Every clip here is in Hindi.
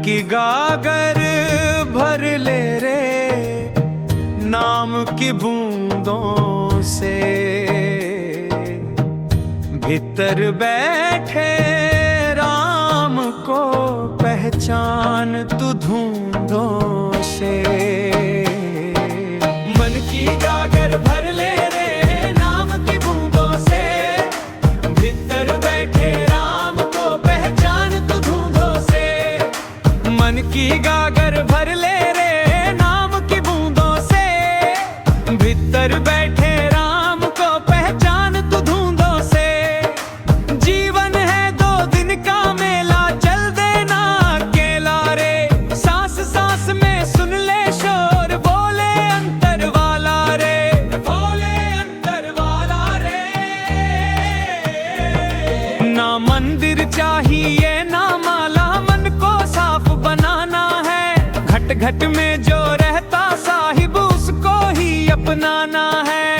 की गागर भर ले रे नाम की बूंदों से। भीतर बैठे राम को पहचान तू धूंधों से। मन की गागर भर ले रे नाम की बूंदों से। भीतर बैठे राम को पहचान तू धूंधों से। मन की गागर भर ले रे नाम की बूंदों से। भीतर बैठे राम को पहचान तू धूंधों से। जीवन है 2 दिन का मेला चल देना अकेला रे। सांस सांस में सुन ले शोर बोले अंतर वाला रे। बोले अंतर वाला रे। ना मंदिर चाहिए ना माला मन को साफ बनाना है। घट घट में जो रहता साहिब उसको ही अपनाना है।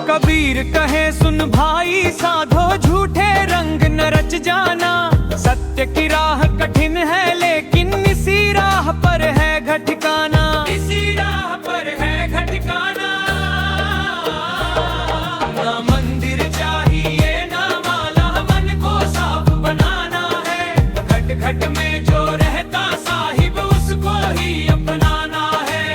कबीर कहे सुन भाई साधो झूठे रंग न रच जाना। सत्य की राह कठिन है लेकिन इसी राह पर है ठिकाना। इसी राह पर है ठिकाना। ना मंदिर चाहिए ना माला मन को साफ बनाना है। घट घट में जो रहता साहिब उसको ही अपनाना है।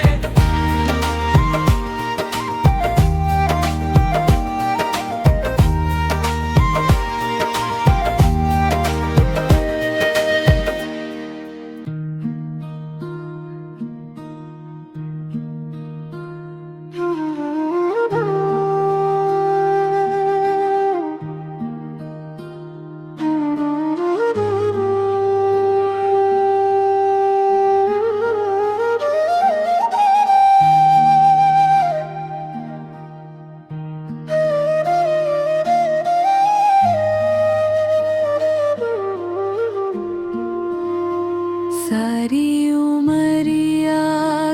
सारी उमरिया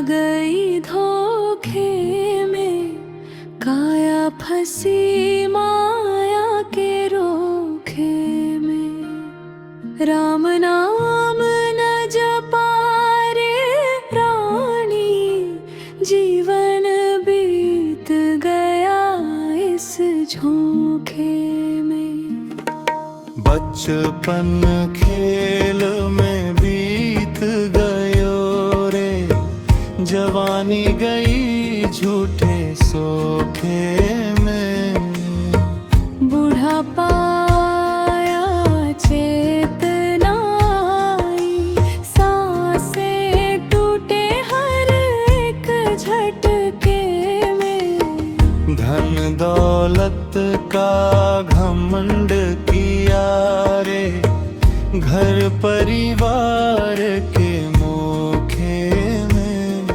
गई धोखे में। काया फंसी माया के रोखे में। राम नाम न जपा रे प्राणी। जीवन बीत गया इस झोंके में। बचपन खेल में बीत गयो रे। जवानी गई झूठे सोखे में। बुढ़ापा आया चेतना आई। सांसें टूटे हर एक झटके में। धन दौलत का घमंड किया रे। घर परिवार के मुखे में।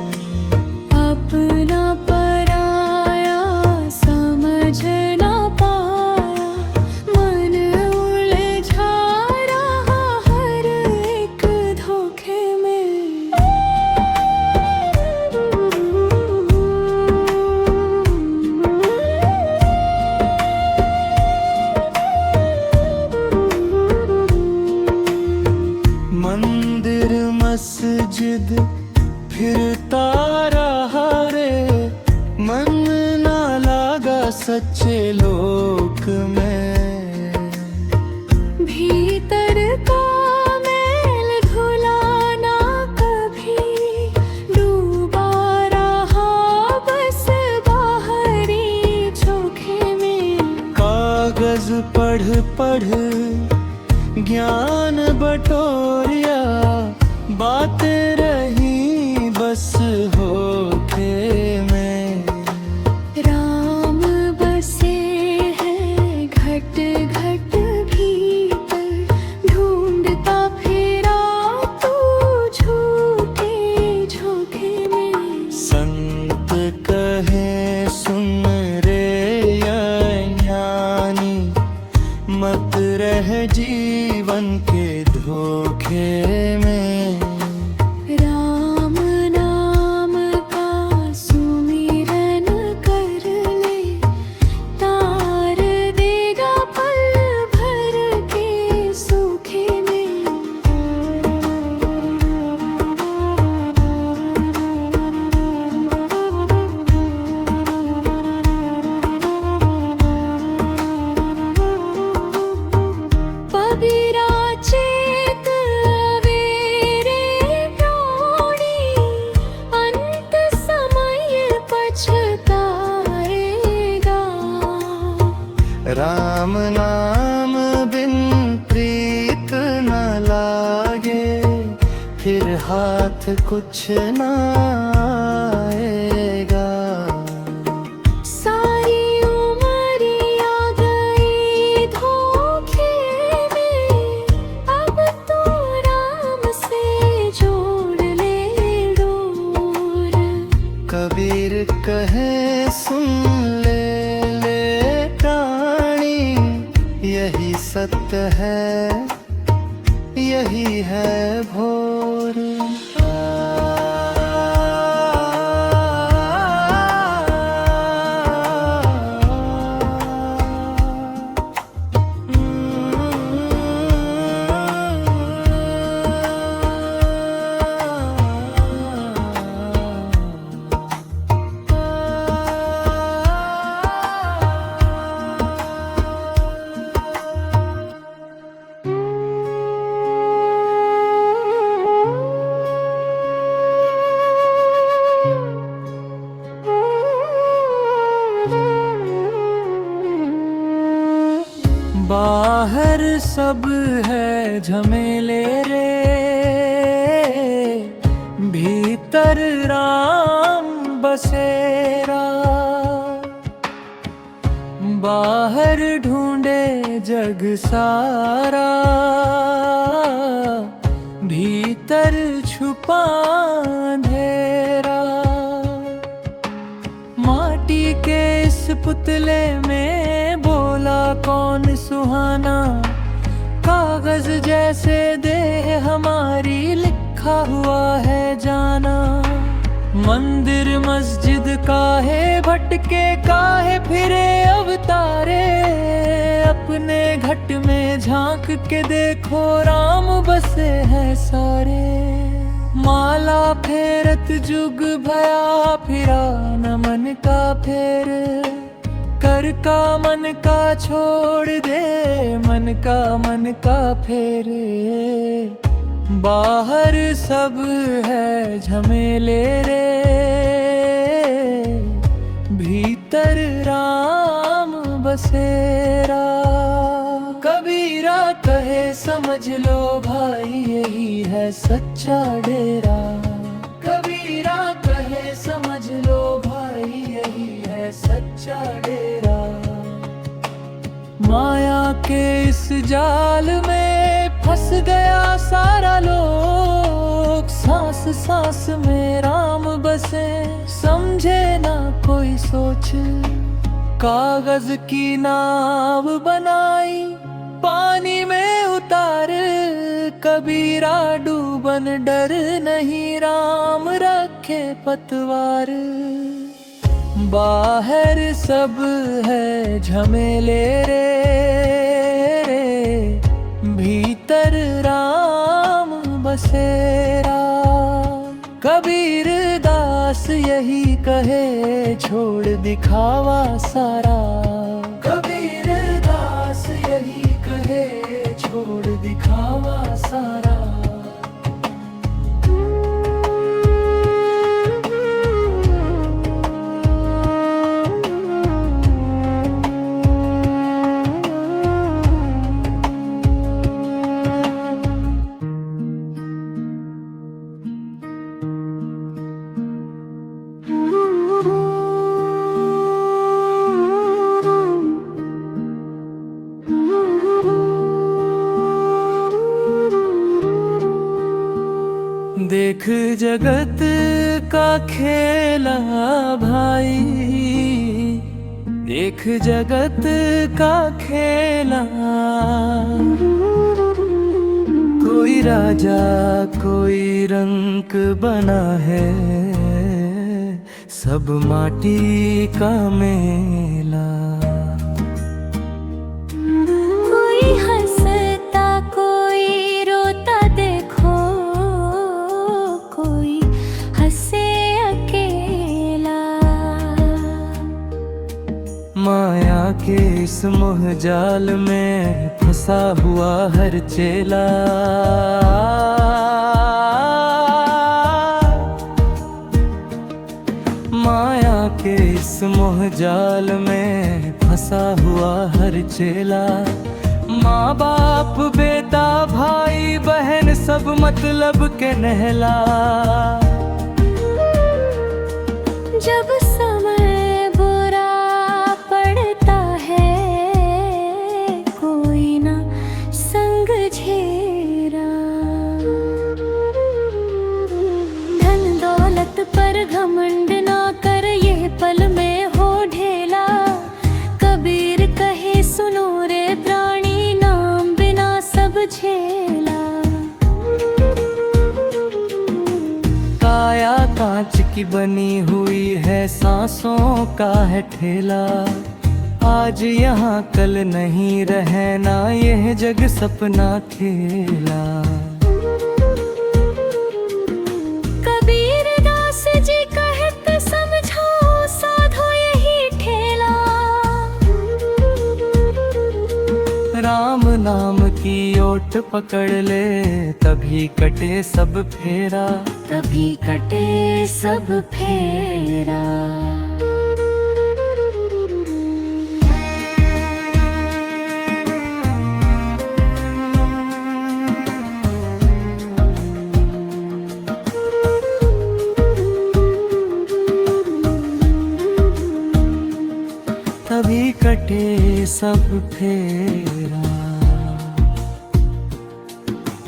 अपना पराया समझ ना पाया। मन उलझा रहा हर एक धोखे में। मंदिर मस्जिद फिरता रहा रे। मन ना लागा सच्चे लोक में। भीतर का मैल धुलाना कभी। डूबा रहा बस बाहरी चोखे में। कागज पढ़ पढ़ ज्ञान बटोरिया। बातें रही बस होके में। राम बसे हैं घट घट भीतर। ढूंढता फिरा तू झूठे झोंके में। संत कहे सुन रे ज्ञानी। मत रह जीवन के धोखे में। कुछ ना आएगा। सारी उम्र आ गई धोखे में, अब तो राम से जोड़ ले डोर। कबीर कहे सुन ले प्राणी, यही सत्य है, यही है भोर। बाहर सब है झमेले रे, भीतर राम बसेरा। बाहर ढूंढे जग सारा, भीतर छुपा अंधेरा। माटी के इस पुतले में बोला कौन सुहाना, कागज जैसे देह हमारी लिखा हुआ है जाना। मंदिर मस्जिद काहे भटके, काहे फिरे अवतारे। अपने घट में झांक के देखो राम बसे हैं सारे। माला फेरत जुग भया फिरा, न मन का फेर। कर का मन का छोड़ दे, मन का फेरे। बाहर सब है झमेले रे, भीतर राम बसेरा। कबीरा कहे समझ लो भाई, यही है सच्चा डेरा। कबीरा कहे समझ लो भाई, यही है सच्चा डेरा। माया के इस जाल में फंस गया सारा लोग। सांस सांस में राम बसे, समझे ना कोई सोच। कागज की नाव बनाई, पानी में उतार। कबीरा डूबन डर नहीं, राम रखे पतवार। बाहर सब है झमेले रे, भीतर राम बसेरा। कबीर दास यही कहे, छोड़ दिखावा सारा। कबीर दास यही कहे, छोड़ दिखावा सारा। देख जगत का खेला भाई, देख जगत का खेला। कोई राजा कोई रंक बना है, सब माटी का मेला। कोई हंसता कोई रोता देखो, कोई हंसे अकेला। माया के इस मोह जाल में फंसा हुआ हर चेला। माया के इस मोह जाल में फंसा हुआ हर चेला। माँ बाप बेटा भाई बहन सब मतलब के नहला। जब समय बुरा पड़ता है कोई ना संग झेरा। धन दौलत पर घमंड ना कर ये पल में हो ढेला। कबीर कहे सुनो रे प्राणी नाम बिना सब झेला। काया कांच की बनी हुई है सांसों का है ठेला। आज यहाँ कल नहीं रहना यह जग सपना खेला। कबीर दास जी कहत समझो साधो यही ठेला। राम नाम की ओट पकड़ ले तभी कटे सब फेरा। तभी कटे सब फेरा। तभी कटे सब फेरा।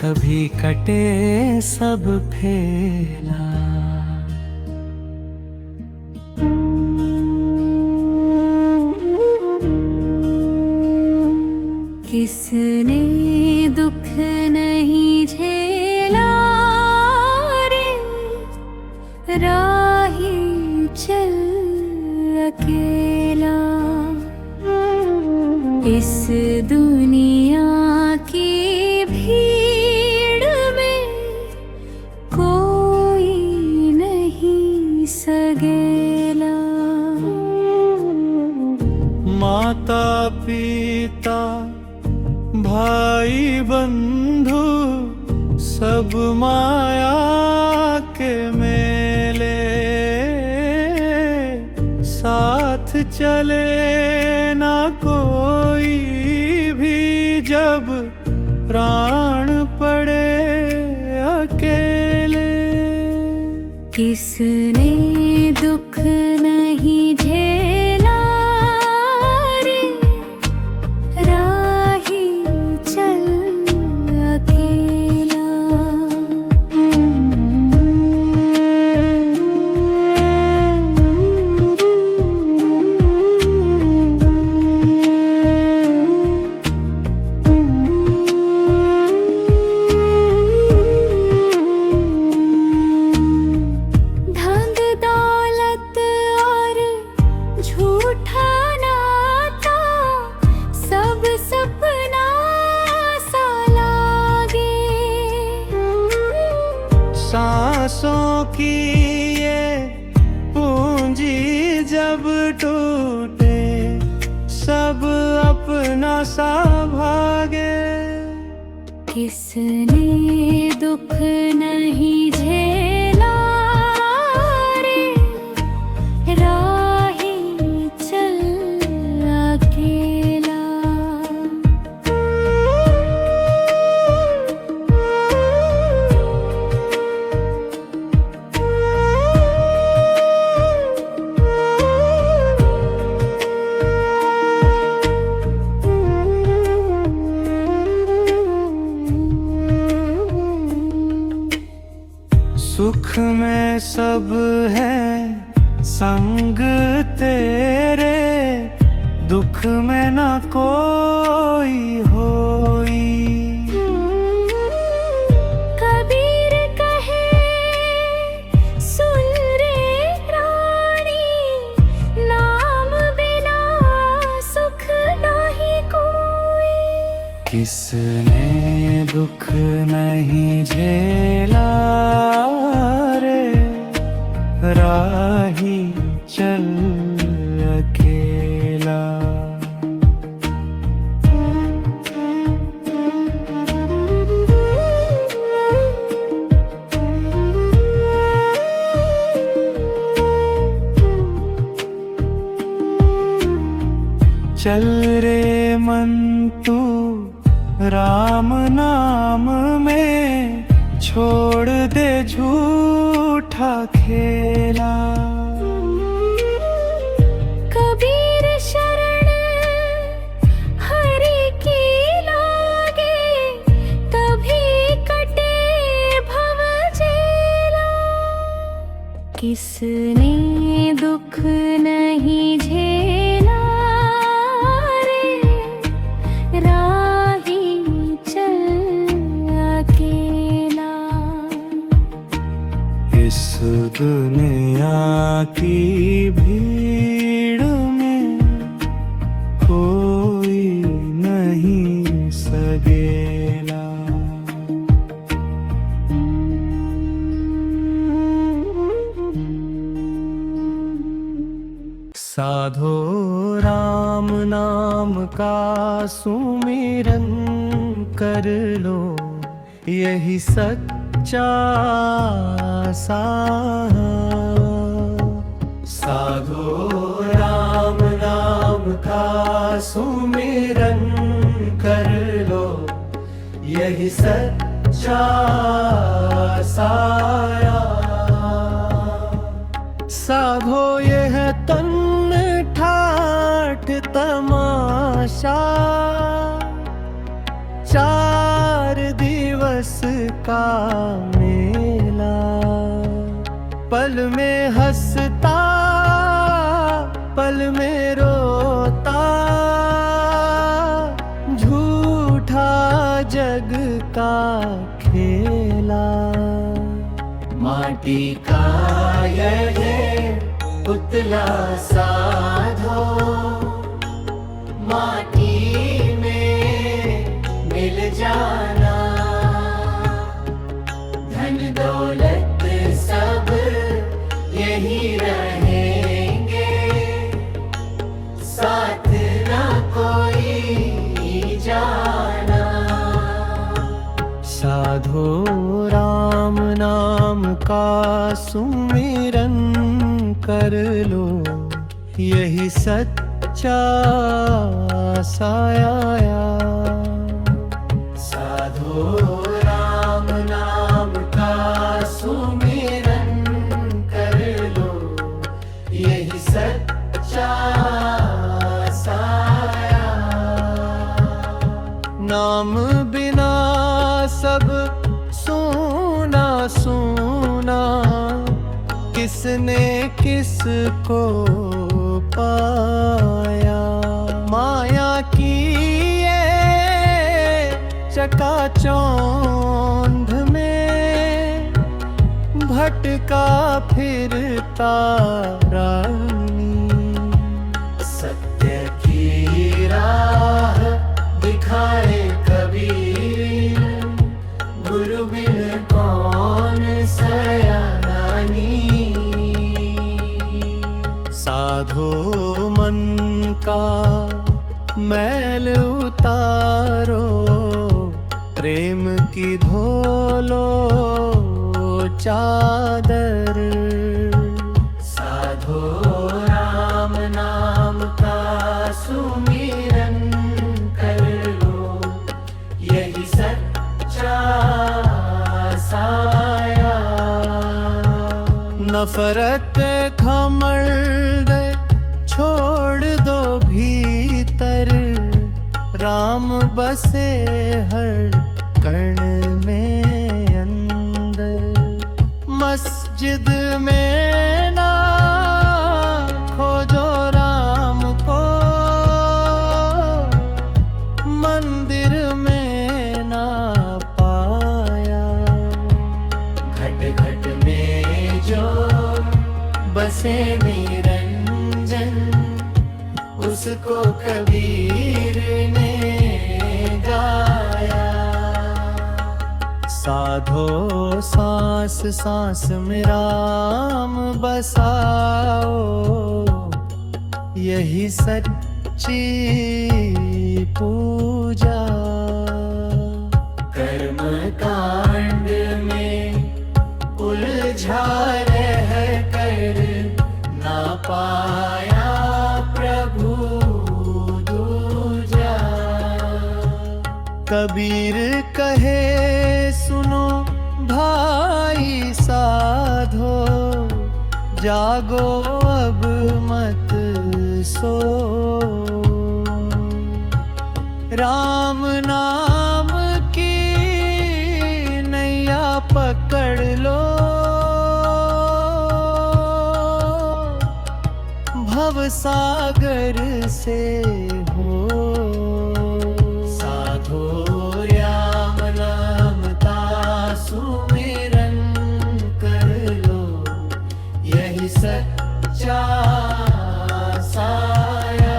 तभी कटे सब फेरा। किसने दुख नहीं झेला रे राही चल अकेला। इस दुनिया की भीड़ में कोई नहीं सगेला। माता पिता भाई बंधु सब माया के मेले। साथ चले ना कोई भी जब प्राण पड़े अकेले। किसने दुख नहीं झेला रे राही चल अकेला। धन दौलत और झूठा नाता सब सपना सा लागे। सांसों की ये पूंजी जब टूटे सब अपना सा भागे। किसने दुख नहीं झेला रे राही चल अकेला। सुख में सब है संग तेरे। दुख में ना कोई होई। कबीर कहे सुन रे रानी नाम बिना सुख नाही कोई। किसने दुख नहीं झेला रे राही चल अकेला। चल रे मन तू राम नाम में छोड़ दे झूठा खेला। कबीर शरण हरि की लागे, तभी कटे भव जेला। किसने दुख नहीं झेला रे, राही चल अकेला। इस दुनिया की भीड़ में कोई नहीं सगेला। साधो राम नाम का सुमिरन कर लो, यही सच्चा साहा। साधो राम नाम का सुमिरन कर लो, यही सच्चा साया। साधो यह तन ठाठ तमाशा, 4 दिवस का मेला। पल में हंसता पल में रोता, झूठा जग का खेला। माटी का यह पुतला साधो, माटी में मिल जाना। धन दौलत सब यही रहेंगे, साथ ना कोई जाना। साधो राम नाम का सुमिरन कर लो, यही सच्चा साया। साधो राम नाम का सुमिरन कर लो, यही सच्चा साया। नाम बिना सब सोना सोना, किसने किसको पाया। माया की ये चकाचौंध में भटका फिरता रानी। सत्य की राह दिखाए कबीर, गुरु बिन कौन सयानी। साधो मन का मैल उतारो, प्रेम की धोलो चादर। साधो राम नाम का सुमिरन कर लो, यही सच्चा साया। नफरत घमंड छोड़ दो भीतर, राम बसे हर कण में अंदर। मस्जिद में ना खोजो राम को, मंदिर में ना पाया। घट घट में जो बसे निरंजन, उसको कबीर ने गाया। साधो सांस सांस में राम बसाओ, यही सच्ची पूजा। कर्म कांड में उलझा रह कर ना पाया प्रभु दूजा। कबीर कहे सुनो भाई साधो, जागो अब मत सो। राम नाम की नैया पकड़ लो, भव सागर से हो। साधो राम नाम का सुमिरन कर लो, यही सच्चा साया।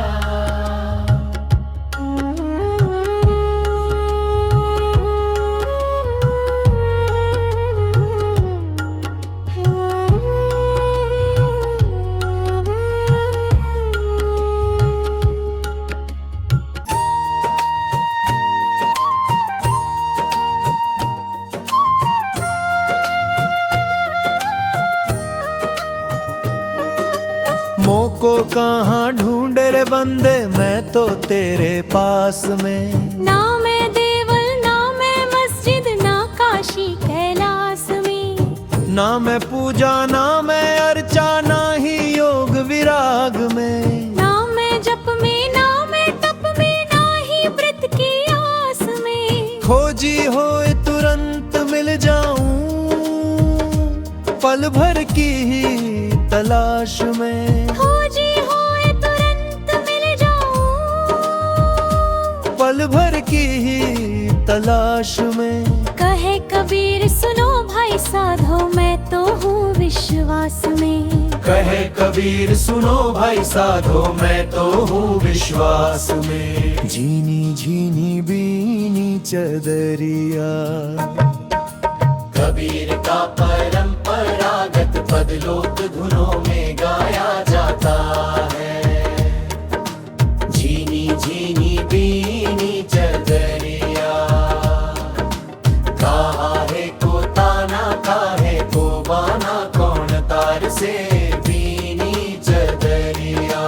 मोको कहाँ ढूंढे रे बंदे, मैं तो तेरे पास में। ना मैं देवल ना मैं मस्जिद, ना काशी कैलाश में। ना मैं पूजा ना मैं अर्चा, ना ही योग विराग में। ना मैं जप में ना मैं तप में, ना ही व्रत की आस में। खोजी होए तुरंत मिल जाऊं, पल भर की ही तलाश में। खोजी होए तुरंत मिल जाऊं, पल भर की ही तलाश में। कहे कबीर सुनो भाई साधो, मैं तो हूँ विश्वास में। कहे कबीर सुनो भाई साधो, मैं तो हूँ विश्वास में। झीनी झीनी बीनी चदरिया, कबीर का परंपरागत पद लोक धुनों में गाया जाता है। झीनी झीनी बीनी चदरिया, कहा है को ताना, काहे को बाना, कौन तार से बीनी चदरिया।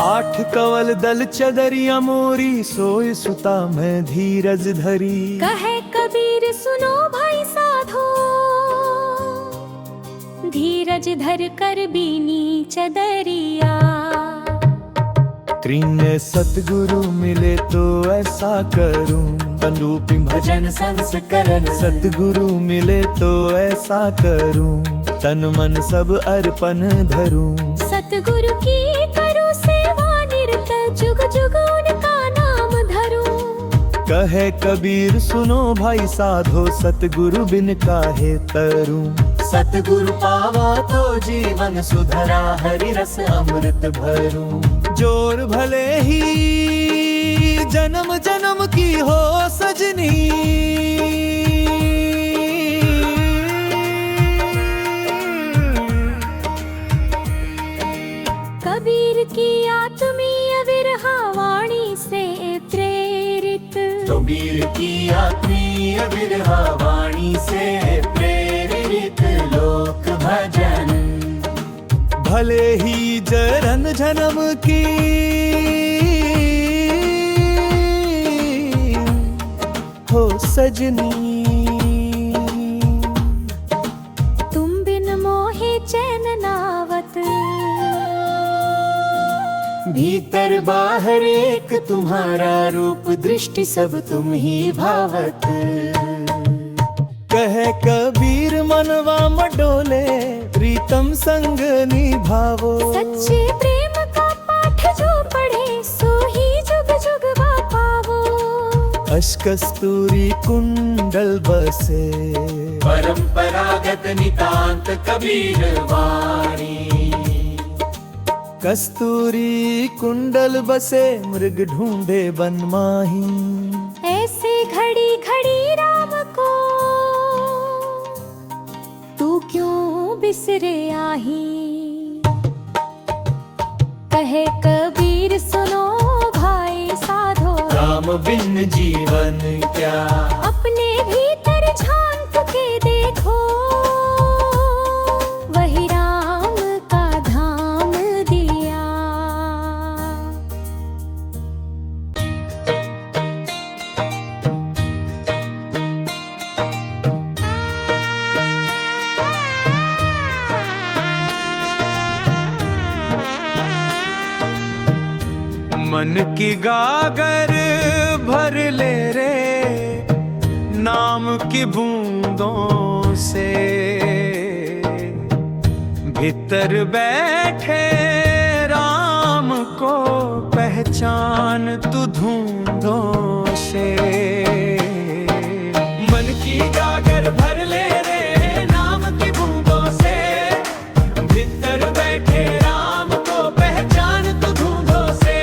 आठ कवल दल चदरिया मोरी, सोए सुता मैं धीरज धरी। कहे कबीर सुनो भाई साधो, धीरज धर कर बीनी चदरिया। त्रिने सतगुरु मिले तो ऐसा करूं, अनुरूपी भजन संस्करण। सतगुरु मिले तो ऐसा करूं, तन मन सब अर्पण धरूं। सतगुरु की करूं सेवा निरत, जुग जुग उनका नाम धरूं। कहे कबीर सुनो भाई साधो, सतगुरु बिन काहे तरूं। सतगुरु पावा तो जीवन सुधरा, हरि रस अमृत भरूं। जोर भले ही जन्म जन्म की हो सजनी, कबीर की आत्मीय विरहा वाणी से प्रेरित। कबीर की आत्मीय विरहा वाणी से प्रेरित लोक भजन। भले ही जन्म जन्म की हो सजनी, तुम बिन मोहे चैन नावत। भीतर बाहर एक तुम्हारा रूप, दृष्टि सब तुम ही भावत। कहे कबीर मनवा मडोले, प्रीतम संग निभावो। सच्चे प्रेम का पाठ जो पढ़े, सो ही जुग जुग पावो। अशकस्तूरी कुंडल बसे, परंपरागत नितांत कबीर वाणी। कस्तूरी कुंडल बसे, मृग ढूंढे बन माही। ऐसे घड़ी घड़ी राम को तू क्यों बिसरे आही। कहे कबीर सुनो भाई साधो, राम बिन जीवन क्या। अपने भीतर झांक के देखो, मन की गागर भर ले रे नाम की बूंदों से, भीतर बैठे राम को पहचान तू धूंधों से। मन की गागर भर ले रे नाम की बूंदों से, भीतर बैठे राम को पहचान तू धूंधों से।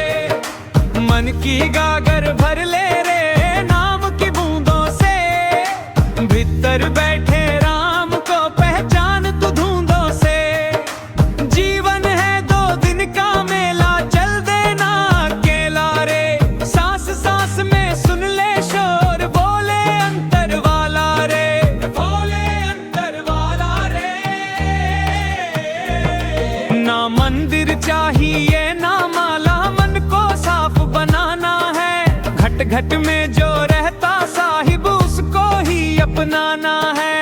मन की गागर भर ले रे नाम की बूंदों से, भीतर बैठे राम को पहचान तू धूंधों से। जीवन है 2 दिन का मेला, चल देना अकेला रे। सांस सांस में सुन ले शोर, बोले अंतर वाला रे, बोले अंतर वाला रे। ना मंदिर चाहिए ना माला, मन को साफ बनाना है। घट घट में जो रहता साहिब, उसको ही अपनाना है।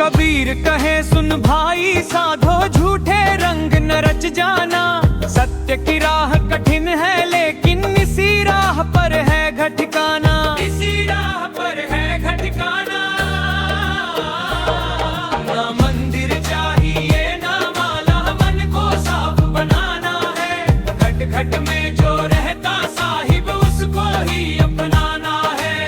कबीर कहे सुन भाई साधो, झूठे रंग न रच जाना। सत्य की राह कठिन है लेकिन इसी राह पर है घटिकाना, इसी राह पर है घटिकाना। ना मंदिर चाहिए ना माला, मन को साफ बनाना है। घट घट में जो रहता साहिब, उसको ही अपनाना है।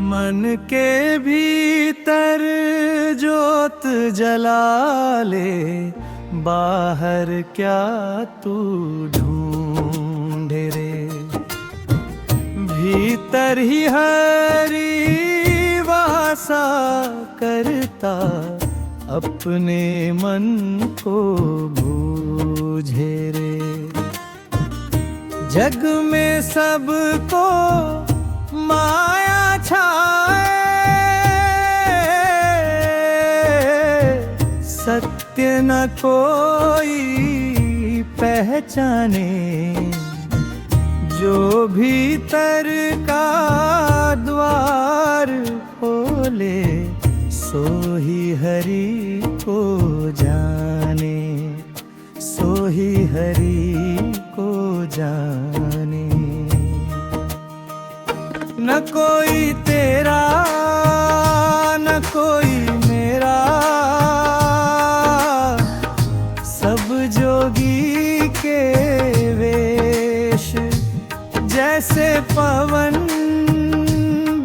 मन के भीतर जोत जला ले, बाहर क्या तू ढूंढे रे। भीतर ही हरि वासा करता, अपने मन को बूझे रे। जग में सबको माया छाए, सत्य न कोई पहचाने। जो भीतर का द्वार खोले, सो ही हरि को जाने, सो ही हरि को जाने। न कोई तेरा न कोई मेरा, सब जोगी के वेश। जैसे पवन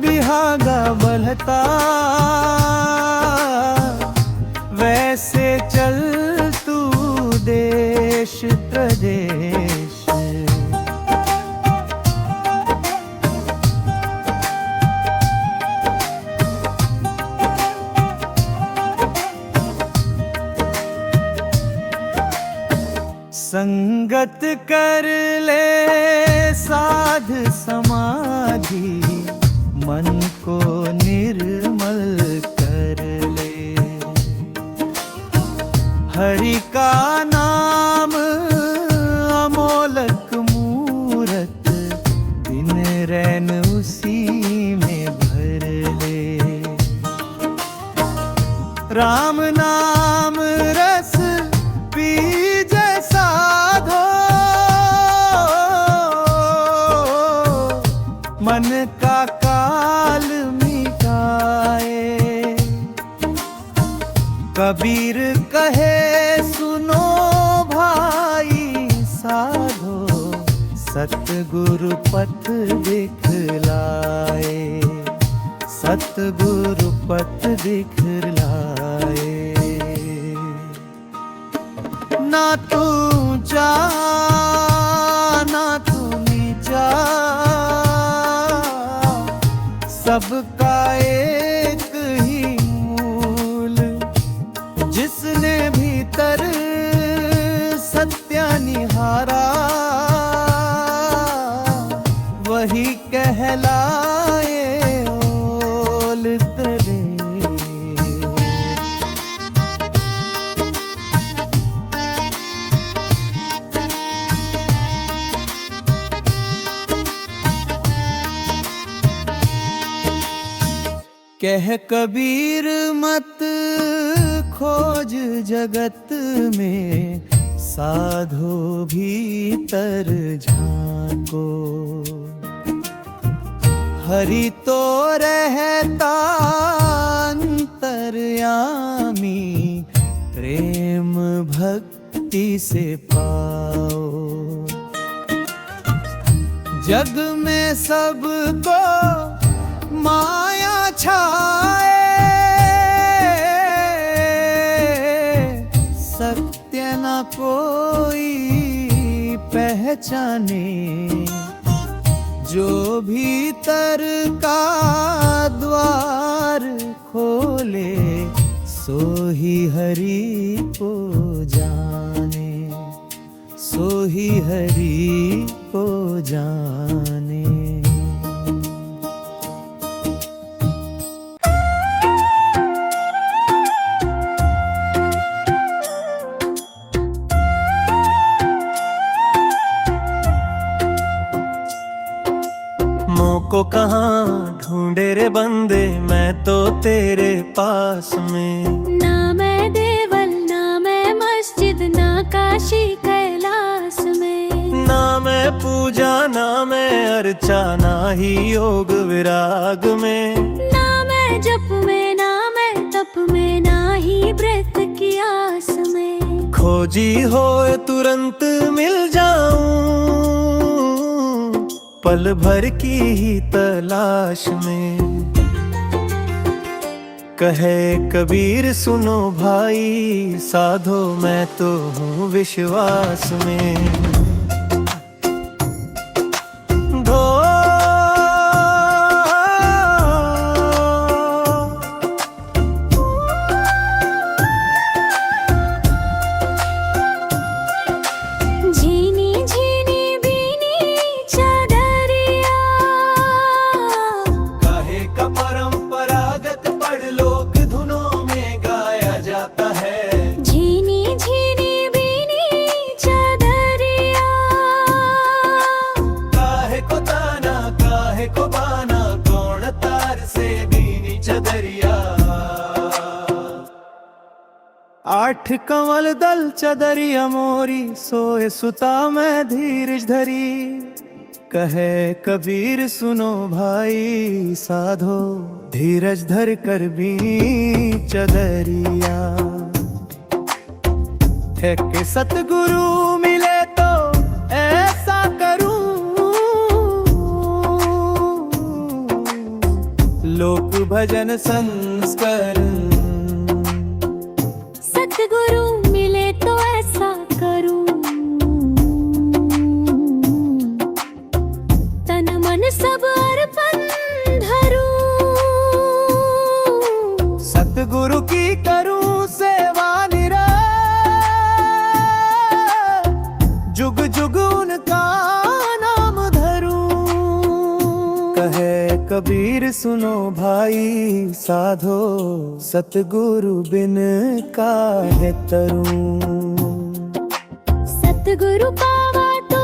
बिहागा बहता, वैसे चल तू देश प्रदेश। संगत कर ले साध समाधि, मन को निर्मल कर ले। हरि का नाम अमोलक मूरत, दिन रैन उसी में भर ले। राम नाम रस पीजे साधो, मन का काल मिटाए। कबीर कहे सुनो भाई साधो, सतगुरु पथ दिखलाए, सतगुरु पथ दिखलाए। ना तू ऊंचा ना तू नीचा, सबका एक ही मूल। जिसने भीतर सत्य निहारा वही कहलाए ओल तरे। कह कबीर मत खोज जगत में, साधो भीतर झांको। हरि तो रहता अंतर्यामी, प्रेम भक्ति से पाओ। जग में सबको माया छाए, सत्य न कोई पहचाने। जो भीतर का द्वार खोले, सो ही हरि को जाने, सो ही हरि को जाने। को कहाँ ढूंढे रे बंदे, मैं तो तेरे पास में। ना मैं देवल ना मैं मस्जिद, ना काशी कैलाश में। ना मैं पूजा ना मैं अर्चा, ना ही योग विराग में। ना मैं जप में ना मैं तप में, ना ही व्रत की आस में। खोजी होए तुरंत मिल जाऊं, पल भर की ही तलाश में। कहे कबीर सुनो भाई, साधो मैं तो हूँ विश्वास में। आठ कंवल दल चदरिया मोरी, सोए सुता मैं धीरज धरी। कहे कबीर सुनो भाई, साधो धीरज धर कर भी चदरिया। है कि सतगुरु मिले तो ऐसा करूं, लोक भजन संस्करण। सतगुरु मिले तो ऐसा करूं, तन मन सब अर्पण धरूं। सतगुरु की करूं सेवा निरंतर, जुग जुग उनका नाम धरूं। कहे कबीर सुनो भाई, साधो सतगुरु बिन काहे तरूं। सतगुरु पावा तो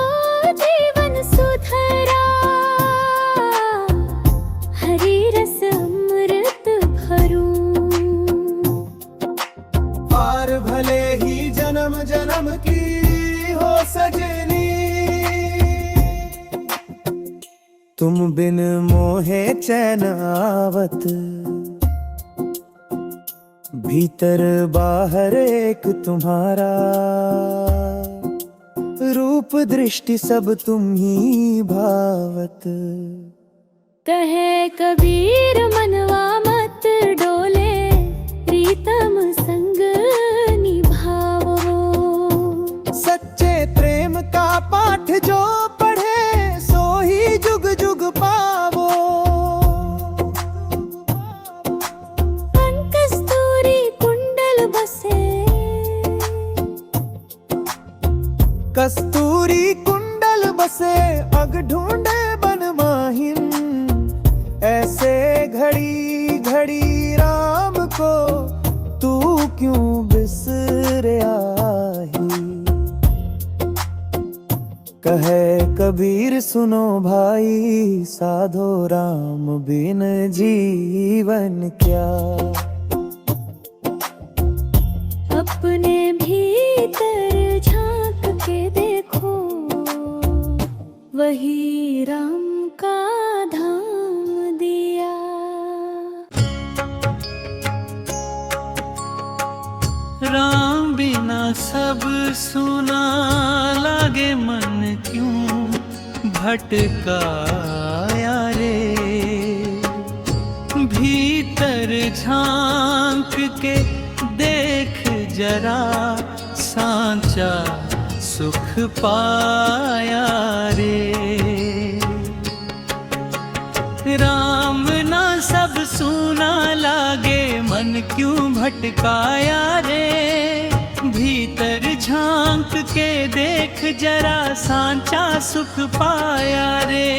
जीवन सुधरा, हरि रस अमृत भरूं। पार भले ही जन्म जन्म की हो सजनी, तुम बिन मोहे चैन आवत। भीतर बाहर एक तुम्हारा, रूप दृष्टि सब तुम ही भावत। कहे कबीर मनवा मत डोले, प्रीतम संग निभाओ। सच्चे प्रेम का पाठ जो पढ़े, सो ही जुग जुग पावो। घड़ी राम को तू क्यों बिसरिया ही। कहे कबीर सुनो भाई साधो राम बिन जीवन क्या। अपने भीतर झांक के देखो वही राम का धाम दिया। राम बिना सब सुना लागे मन क्यों भटकाया रे। भीतर झांक के देख जरा सांचा सुख पाया रे। राम ना सब सुना लागे मन क्यों भटकाया रे। भीतर झांक के देख जरा सांचा सुख पाया रे।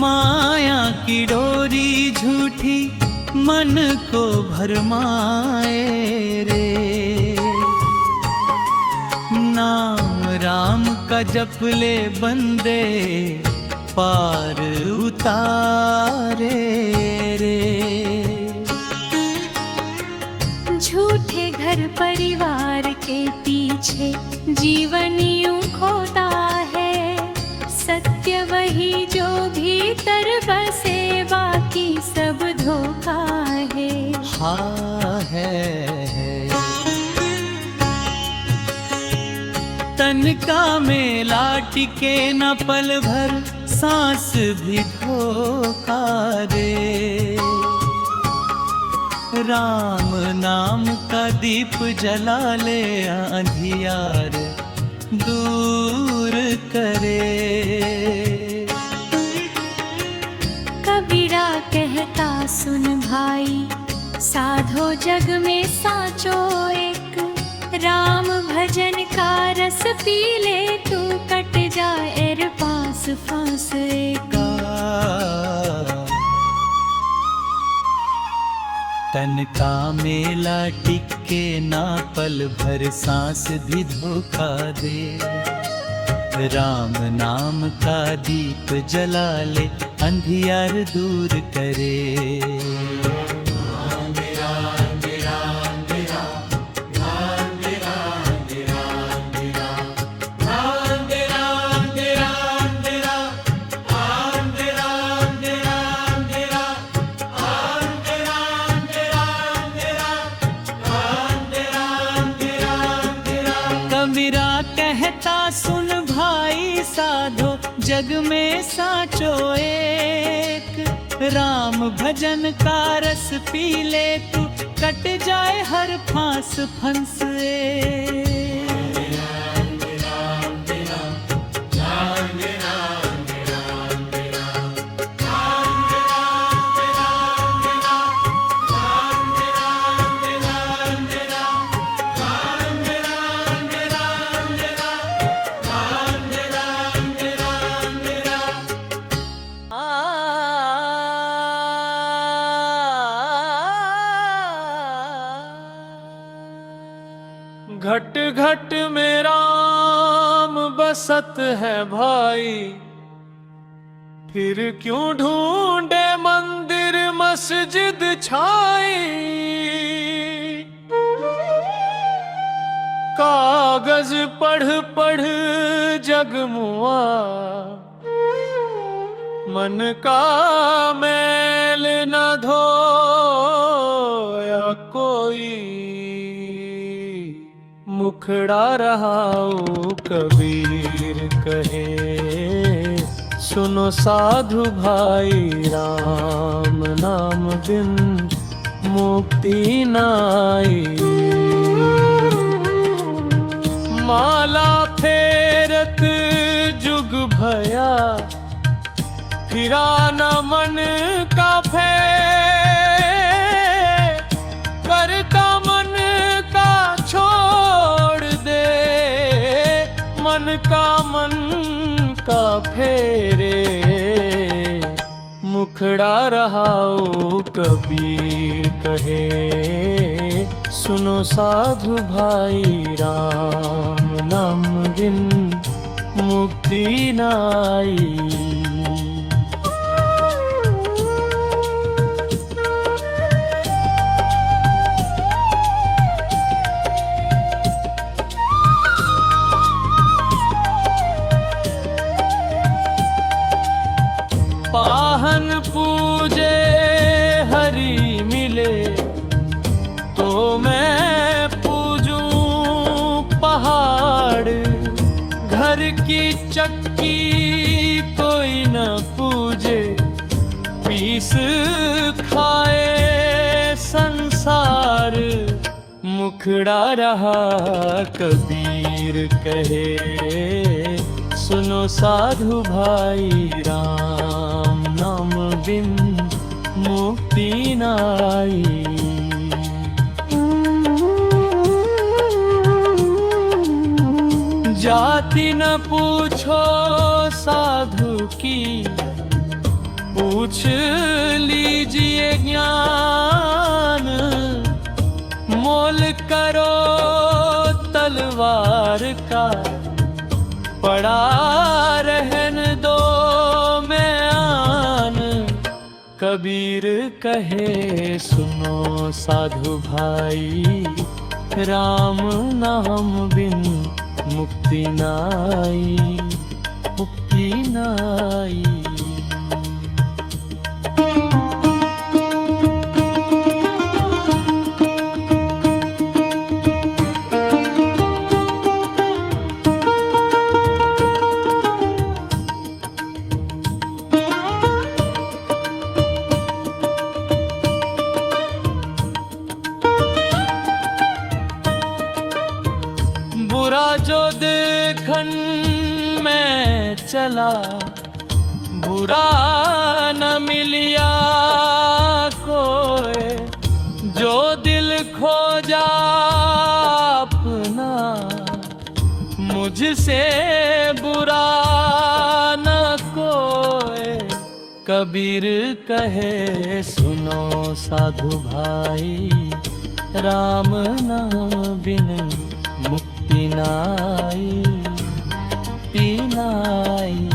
माया की डोरी झूठी मन को भरमाए रे। नाम राम का जप ले बंदे पार उतारे रे। झूठे घर परिवार के पीछे जीवन यूं खोता है। सत्य वही जो भीतर बसे बाकी सब धोखा है। हाँ है। तन का मेला टिके न पल भर सांस भी धोखा रे। राम नाम का दीप जला ले अंधियार दूर करे। कबीरा कहता सुन भाई साधो जग में साचो एक। राम भजन का रस पी ले तू कट जाए पास फांस का। तन का मेला टिके ना पल भर सांस भी धोखा दे। राम नाम का दीप जला ले अंधियार दूर करे। कबीरा कहता सुन भाई साधो जग में साचो एक। राम भजन का रस पी ले तू कट जाए हर फांस फंस एक। घट घट में राम बसत है भाई। फिर क्यों ढूंढे मंदिर मस्जिद छाई। कागज पढ़ पढ़ जगमुआ मन का मैल न धोया कोई। मुखड़ा रहा कबीर कहे सुनो साधु भाई। राम नाम बिन मुक्ति नाई। माला फेरत जुग भया फिरा न मन का फेर। करता मन का छोड़ दे मन का फेरे। मुखड़ा रहाओ कबीर कहे, सुनो साधु भाई राम नाम बिन मुक्ति नाई। पाहन पूजे हरि मिले, तो मैं पूजूं पहाड़। घर की चक्की कोई न पूजे, पीस खाए संसार। मुखड़ा रहा कबीर कहे, सुनो साधु भाई राम नाम बिन मुक्ति नाई। जाति न पूछो साधु की, पूछ लीजिए ज्ञान। मोल करो तलवार का, पड़ा रहन दो मैं आन। कबीर कहे सुनो साधु भाई, राम नाम बिन मुक्ति नाई, मुक्ति नाई। बुरा जो देखन में चला, बुरा न मिलिया कोई। जो दिल खोजा अपना, मुझसे बुरा न कोई। कबीर कहे सुनो साधु भाई, राम नाम बिन मुक्ति नाई, मुक्ति नाई।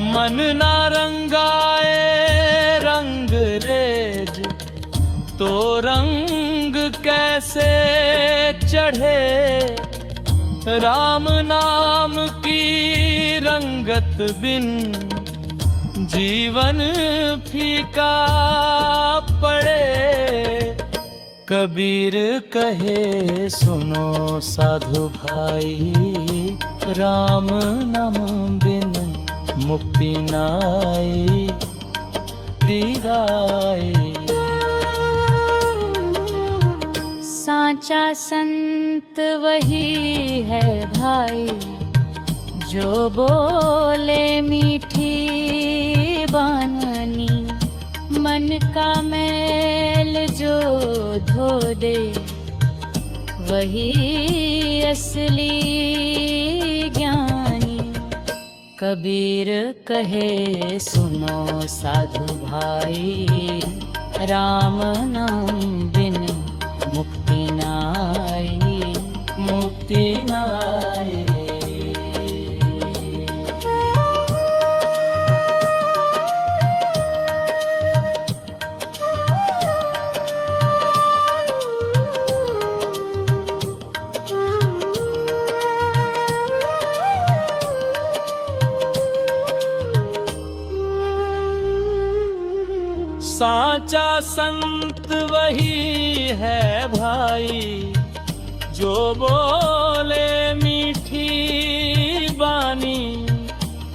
मन ना रंगाए रंग रेज, तो रंग कैसे चढ़े। राम नाम की रंगत बिन जीवन फीका पड़े। कबीर कहे सुनो साधु भाई, राम नाम बिन मुक्ति नाई, मुक्ति नाई। साचा संत वही है भाई, जो बोले मीठी बानी। मन का मैल जो धो दे, वही असली ज्ञानी। कबीर कहे सुनो साधु भाई, राम नाम बिन मुक्ति नाई, मुक्ति नाई। साचा संत वही है भाई, जो बोले मीठी बानी।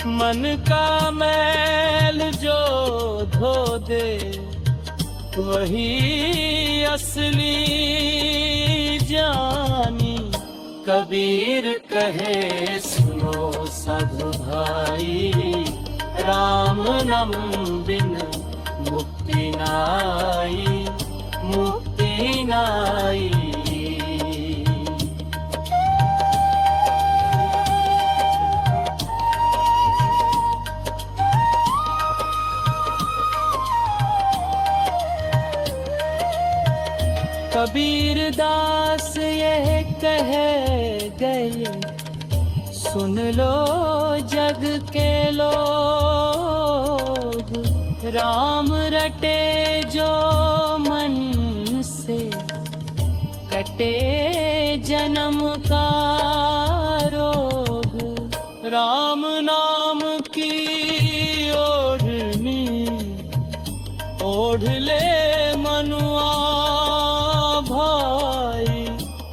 मन का मैल जो धो दे, वही असली जानी। कबीर कहे सुनो साधु भाई, राम नाम बिन मुक्ति नाई, मुक्ति भलाई। कबीर दास ये कह गए, सुन लो जग के लोग, राम रटे जो मन से, कटे जन्म का रोग। राम नाम की ओढ़नी ओढ़ ले मनुआ भाई।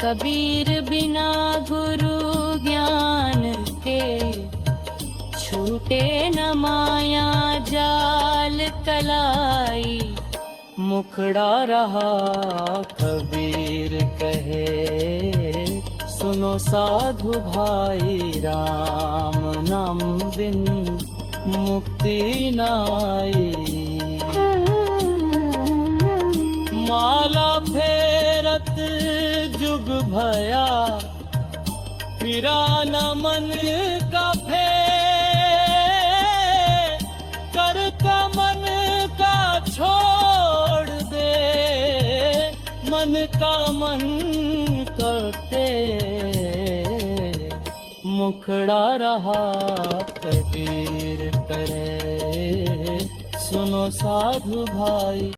कबीर बिना गुरु ज्ञान के, छूटे न माया जाल कलाई। मुखड़ा रहा कबीर कहे, सुनो साधु भाई, राम नाम बिन मुक्ति नाई। माला फेरत जुग भया, फिरा न मन का फेर, कर का मन का छोड़ दे, मन का मन करते। मुखड़ा रहा कबीर करे, सुनो साधु भाई।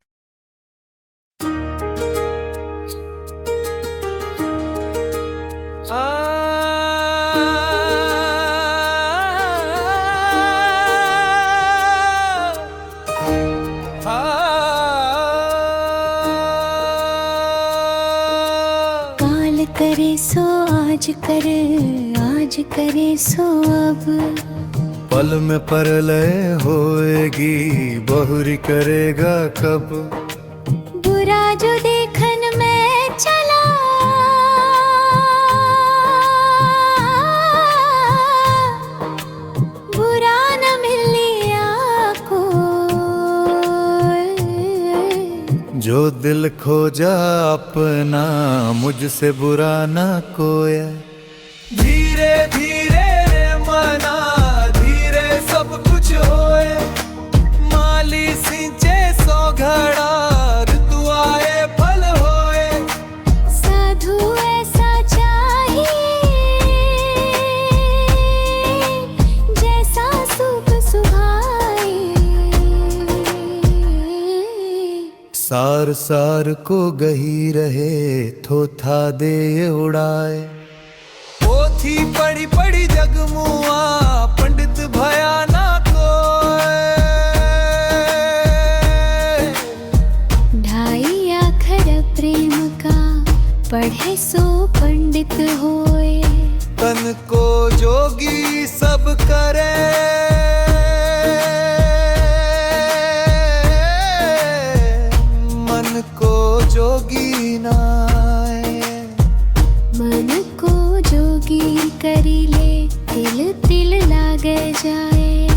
काल करे सो आज करे, आज करे सो अब। पल में परलय होएगी, बहुरी करेगा कब। बुरा जो देखन में चला, बुरा न मिलिया को। जो दिल खोजा अपना, मुझसे बुरा ना कोई। धीरे धीरे रे मना, धीरे सब कुछ होए। माली सिंचे सो घड़ा, ऋतु आए फल होए। साधु ऐसा चाहिए, जैसा सुख सुहाए। सार सार को गही रहे, थोथा दे उड़ाए। पोथी पढ़ी पढ़ी जगमुआ, पंडित भया ना कोय। ढाई अक्षर प्रेम का, पढ़े सो पंडित होए। तन को जोगी सब करे, मन को जोगी नाए। मन को जोगी करी ले, तिल तिल लागे जाए।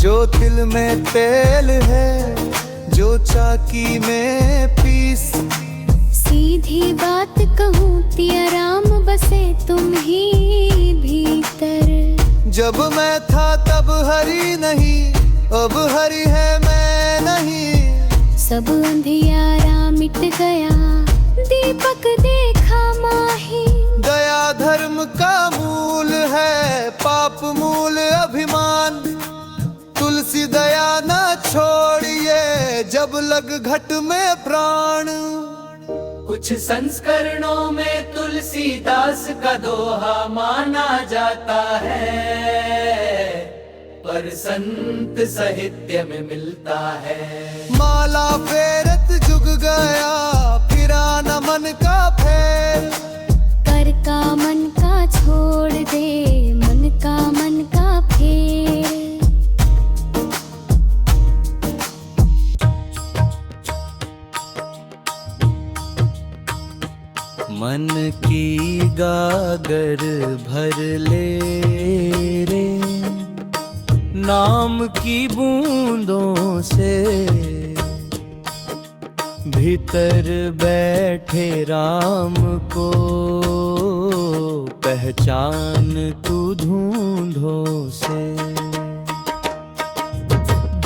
जो तिल में तेल है, जो चाकी में पीस। सीधी बात कहूँ तिया राम बसे तुम ही भीतर। जब मैं था तब हरि नहीं, अब हरि है मैं नहीं। सब अंधियारा मिट गया, दीपक देखा माही। दया धर्म का मूल है, पाप मूल अभिमान। तुलसी दया न छोड़िए, जब लग घट में प्राण। कुछ संस्करणों में तुलसीदास का दोहा माना जाता है, पर संत साहित्य में मिलता है। माला फेरत जुग गया, फिरा न मन का फेर। कर का मन का छोड़ दे, मन का मन का फेर। मन की गागर भर ले रे, नाम की बूंदों से। भीतर बैठे राम को पहचान तू ढूंढो से।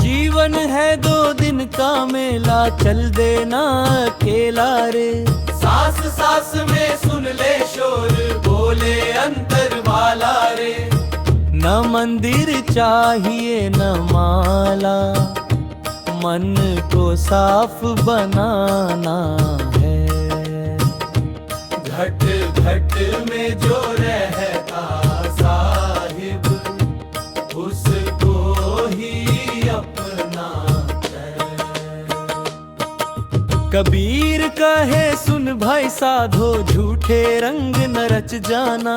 जीवन है 2 दिन का मेला, चल देना अकेला रे। सांस सांस में सुन ले शोर, बोले अंतर वाला रे। न मंदिर चाहिए न माला, मन को साफ बनाना है। घट घट में जो रहता साहिब, उसको ही अपना है। कबीर कहे सुन भाई साधो, झूठे रंग न रच जाना।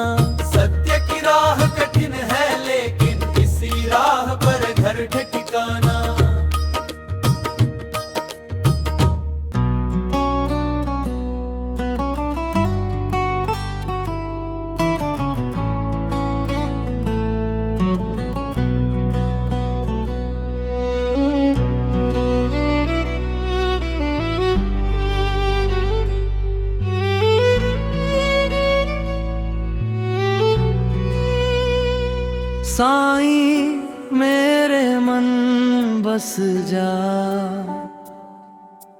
सत्य की राह कठिन है, लेकिन इसी राह पर घर ठिकाना। साईं मेरे मन बस जा,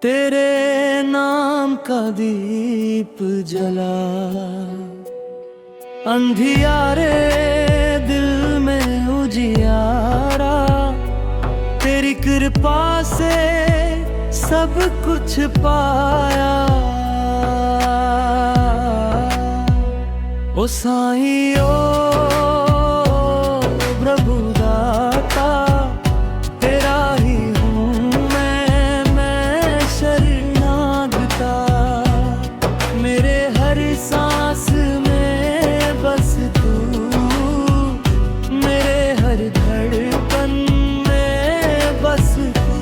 तेरे नाम का दीप जला। अंधियारे दिल में उजियारा, तेरी कृपा से सब कुछ पाया। ओ साईं ओ प्रभु दाता, तेरा ही हूँ मैं शरणागता। मेरे हर सांस में बस तू, मेरे हर धड़कन में बस तू।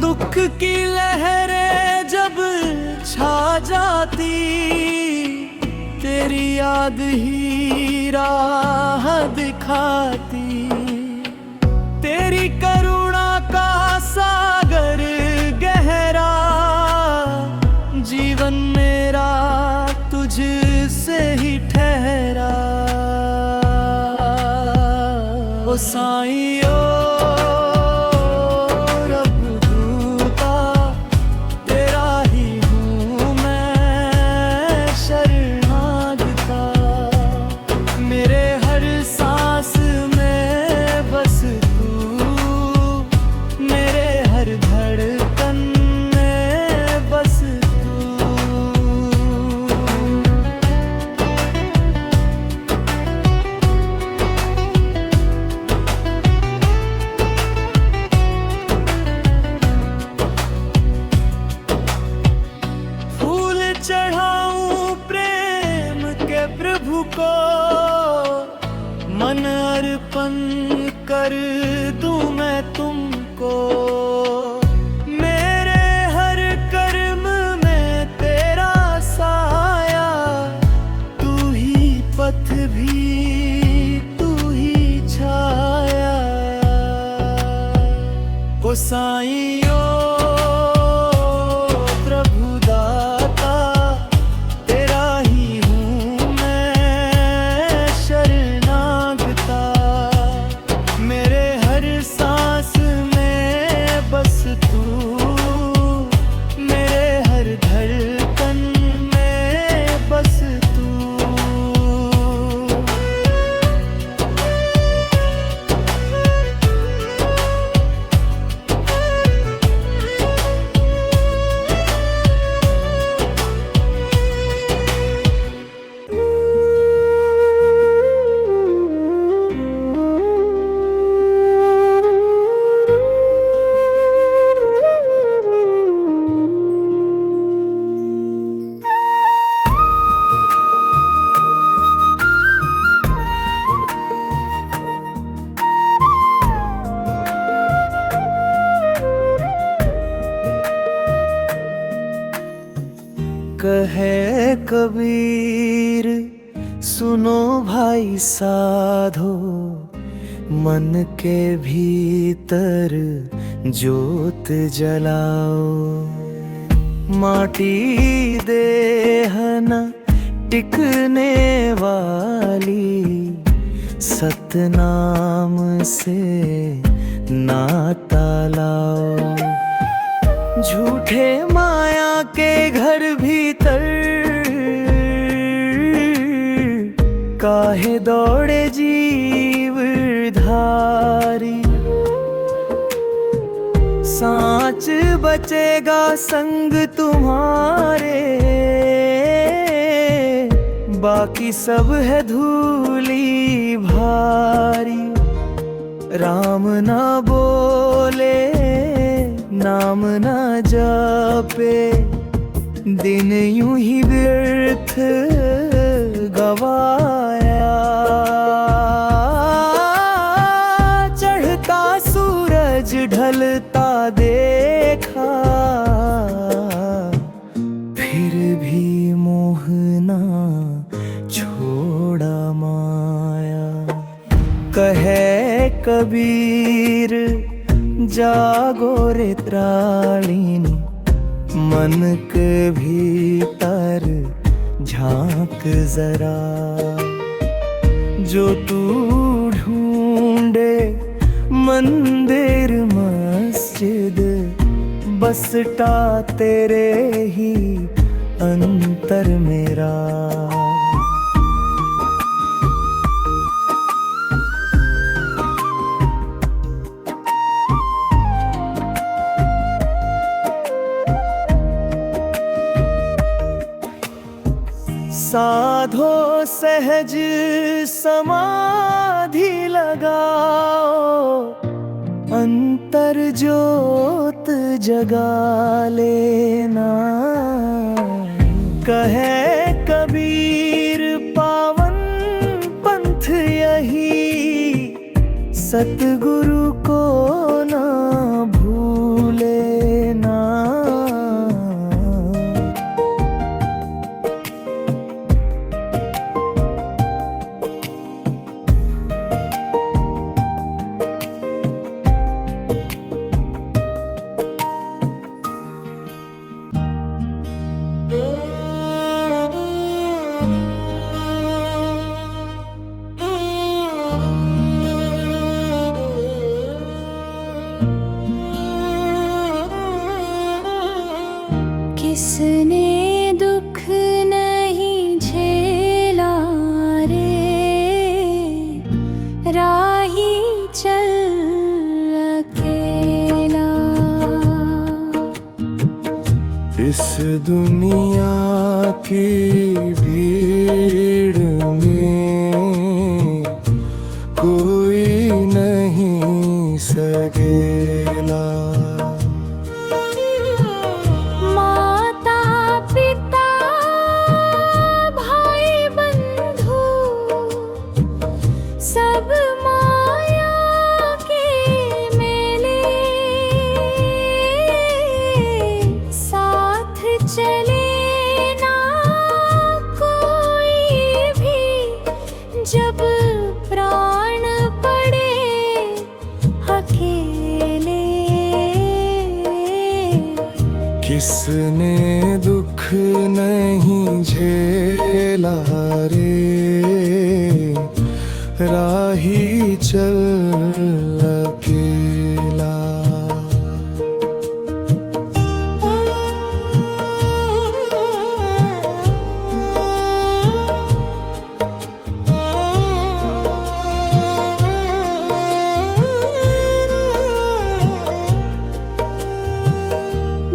दुख की लहरें जब छा जाती, तेरी याद ही राह दिखाती। तेरी करुणा का सागर गहरा, जीवन मेरा तुझसे ही ठहरा। ओ साईं ओ चढ़ाऊं प्रेम के प्रभु को, मन अर्पण कर दूं मैं तुमको। मेरे हर कर्म में तेरा साया, तू ही पथ भी तू ही छाया। ओ साईं ओ मेरे कहे कबीर सुनो भाई साधो, मन के भीतर ज्योत जलाओ। माटी देह न टिकने वाली, सतनाम से नाता लाओ। झूठे माया के घर भीतर काहे दौड़े जीव धारी। सांच बचेगा संग तुम्हारे, बाकी सब है धूली भारी। राम ना बोले नाम ना जापे, दिन यूं ही व्यर्थ गवाया। चढ़ता सूरज ढलता देखा, फिर भी मोहना छोड़ा माया। कहे कबीर जागो रे त्राणिनी, मन के भीतर झांक जरा। जो तू ढूंढे मंदिर मस्जिद, बसटा तेरे ही अंतर मेरा। साधो सहज समाधि लगाओ, अंतर ज्योत जगा लेना। कहे कबीर पावन पंथ यही, सतगुरु को ना भूलेना। किसने दुख नहीं झेला रे, राही चल अकेला। इस दुनिया की भीड़ में कोई नहीं सकेला। सब माया के मेले, साथ चले ना कोई भी, जब प्राण पड़े अकेले। किसने दुख नहीं झेला रे, राही चल अकेला।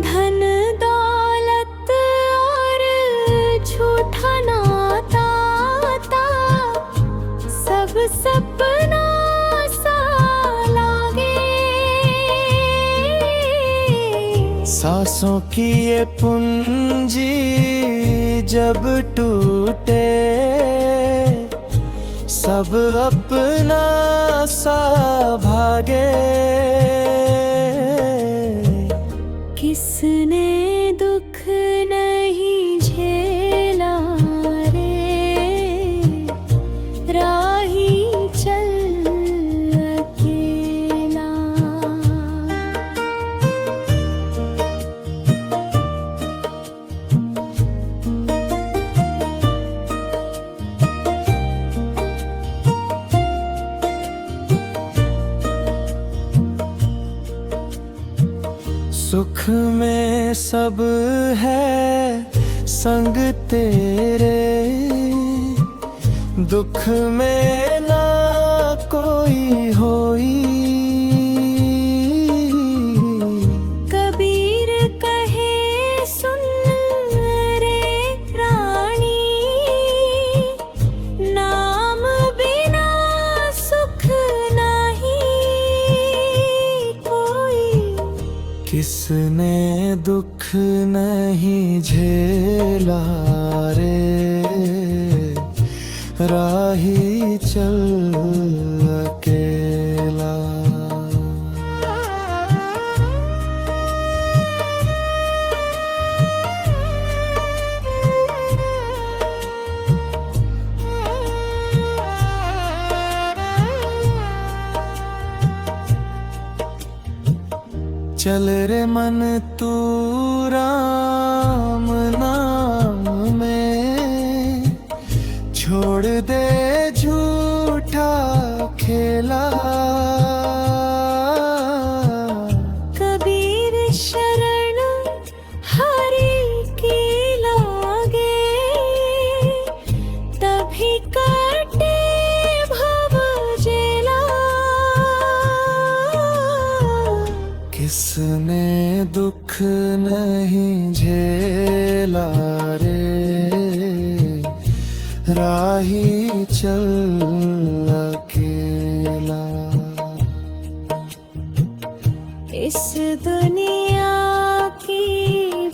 धन दौलत और झूठा नाता, सब सपना सा लागे। सांसों की ये पूंजी जब टूटे, सब अपना सा भागे। किसने दुख नहीं झेला में सब है संग तेरे, दुख में ना कोई होई। कबीर कहे सुन रे प्राणी, नाम बिना सुख नहीं कोई। किसने दुख नहीं झेला रे, राही चल अकेला। चल रे मन तू राम नाम में, छोड़ दे झूठा खेला। कबीर शरण हरि की लागे, तभी काटे भव जेला। किसने दुख नहीं झेला रे, राही चल अकेला। इस दुनिया की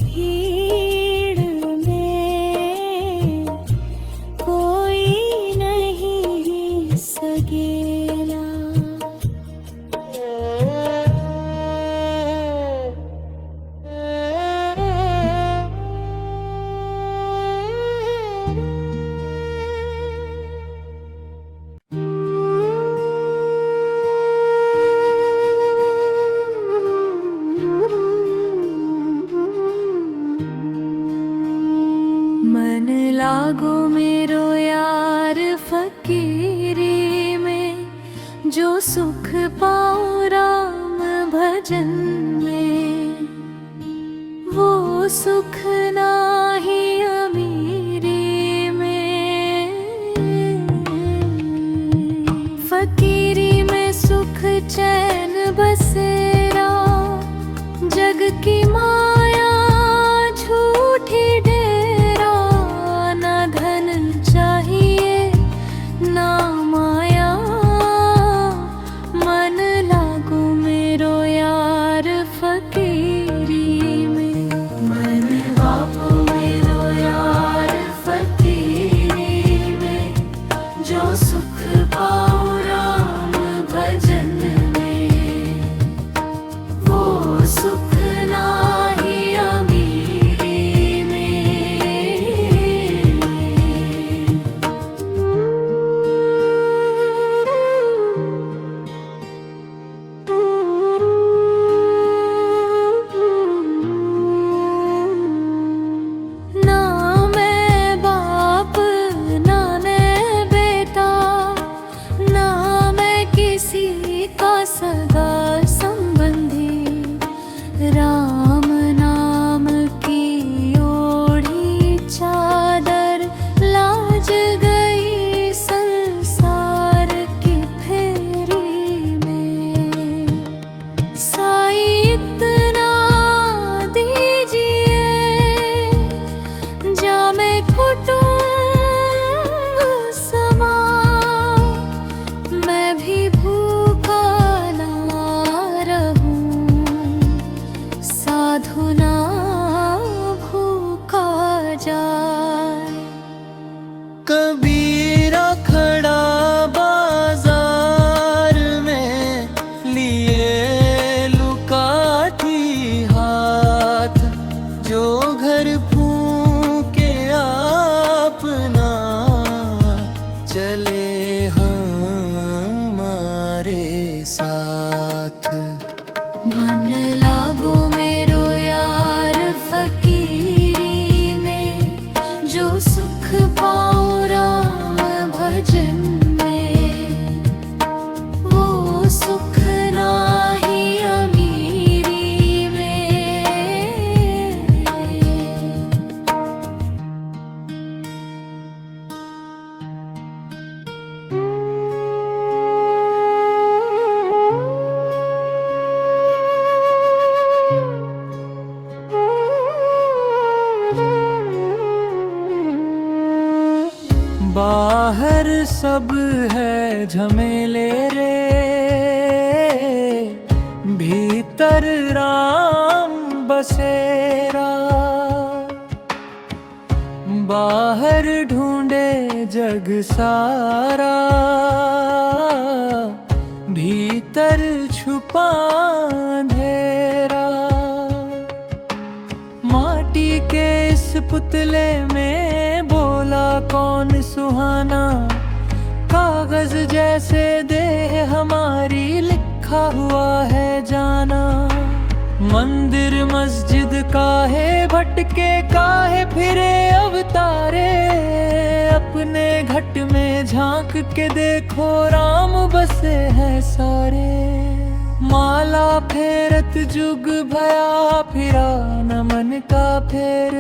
भीड़ में कोई नहीं सगेला। मन लागो मेरो यार फकीरी में, जो सुख पाऊं राम भजन में। वो सुख नाही अमीरी में, फकीरी में सुख चैन बसेरा। जग की माया झूठी डेरा, ना धन चाहिए ना माया। मन लागो मेरो यार फकीरी में, मन लागो मेरो यार फकीरी में। जो सुख पाऊं राम भजन में, वो सुख नाही अमीरी में। ना मैं बाप ना मैं बेटा, ना मैं किसी का सगा संबंधी। राम नाम की ओढ़ी चादर, लाज गई संसार की फेरी में। साई इतना दीजिए, जामे कुटुंब समा। मैं भी भूखा ना रहूं, साधु ना भूखा जाए। कबीरा खड़ा बाजार में, लिए लुकाठी हाथ। जो घर फूके आ बाहर सब है झमेले रे, भीतर राम बसेरा। बाहर ढूंढे जग सारा, भीतर छुपा अंधेरा। माटी के इस पुतले में बोला कौन सुहाना, कागज जैसे देह हमारी लिखा हुआ है जाना। मंदिर मस्जिद काहे भटके, काहे फिरे अवतारे। अपने घट में झांक के देखो राम बसे हैं सारे। माला फेरत जुग भया फिरा, न मन का फेर।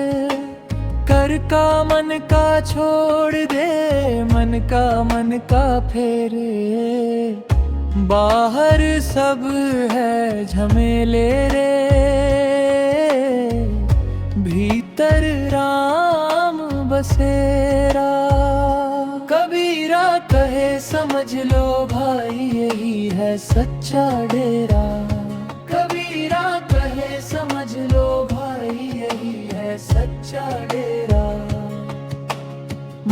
कर का मन का छोड़ दे, मन का फेर। बाहर सब है झमेले रे, भीतर राम बसेरा। कबीरा कहे समझ लो भाई, यही है सच्चा डेरा। कबीरा कहे समझ लो भाई, यही है सच्चा डेरा।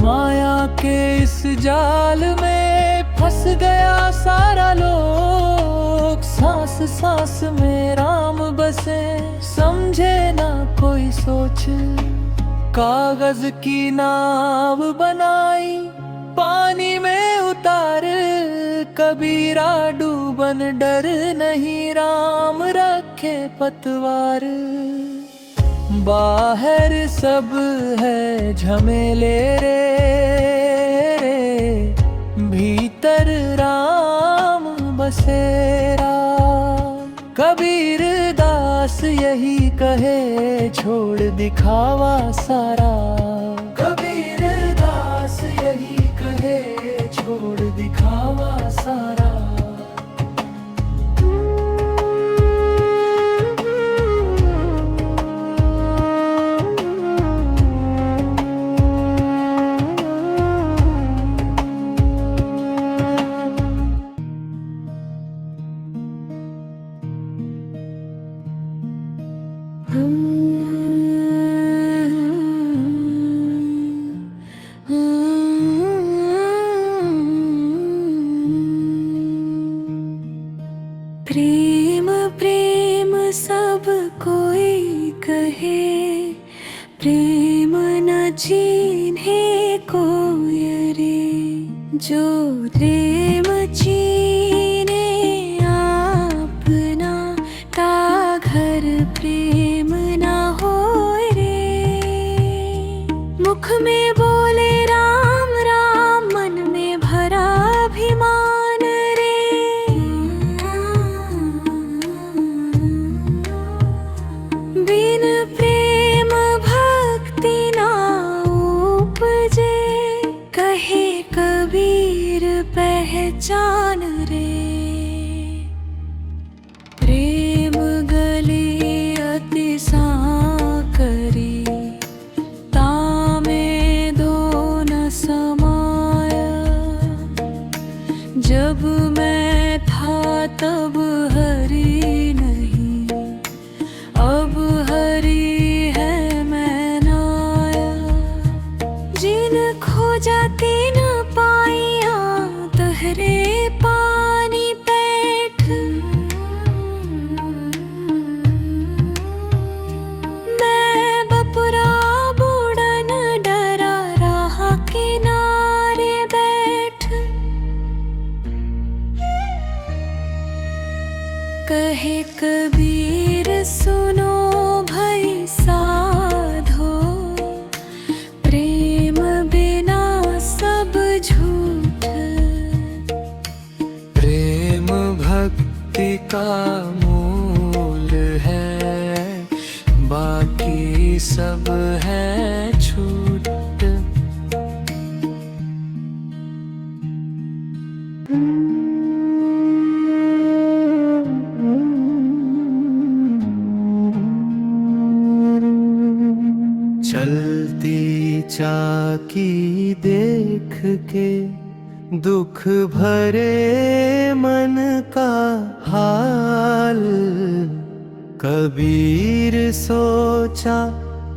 माया के इस जाल में फंस गया सारा लोग। सांस सांस में राम बसे, समझे ना कोई सोच। कागज की नाव बनाई, पानी में उतार। कबीरा डूबन डर नहीं, राम रखे पतवार। बाहर सब है झमेले रे, भीतर राम बसेरा। कबीर दास यही कहे, छोड़ दिखावा सारा। कबीर दास यही कहे, छोड़ दिखावा सारा। प्रेम प्रेम सब कोई कहे, प्रेम न चिन्हे कोई रे। जो प्रेम चीने अपना, ता घर प्रेम न हो रे। मुख में बोले राम राम, मन में भरा अभिमान रे। बिन प्रेम भक्ति ना उपजे, कहे कबीर पहचान रे। प्रेम गली अति साकरी, तामे दो न समाया। जब मैं था तब हरि नहीं, अब हरि है मैं नाया। जिन खोजा तीन पाइया, तहरे पानी पैठ। मैं बपुरा बूढ़न डरा, राह किनारे बैठ। कहे कबीर सुनो भई साधो, प्रेम बिना सब झूठ। प्रेम भक्ति का मूल है, बाकी सब है छूट। चलते चलती चाकी देख के दुख भरे मन का हाल। कबीर सोचा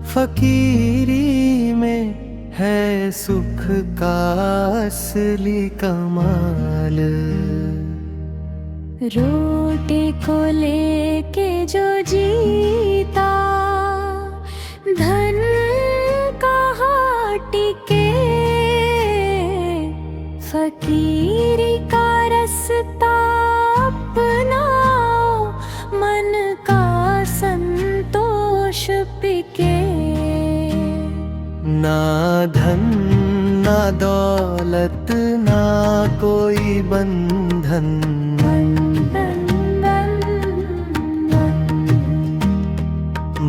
फकीरी में है सुख का असली कमाल। रोटी को लेके जो जीता धन कहाँ टिके, फकीरी का रास्ता अपनाओ मन का संतोष पिके। ना धन ना दौलत ना कोई बंधन,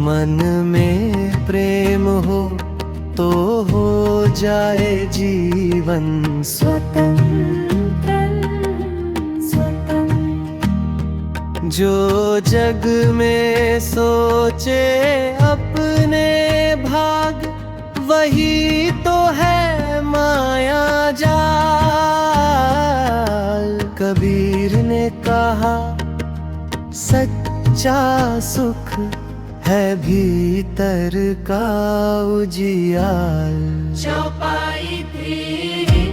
मन में प्रेम हो तो हो जाए जीवन स्वतंत्र। जो जग में सोचे अपने भाग, वही तो है माया जाल। कबीर ने कहा सच्चा सुख है भीतर का उजियाल। चौपाई तेरी,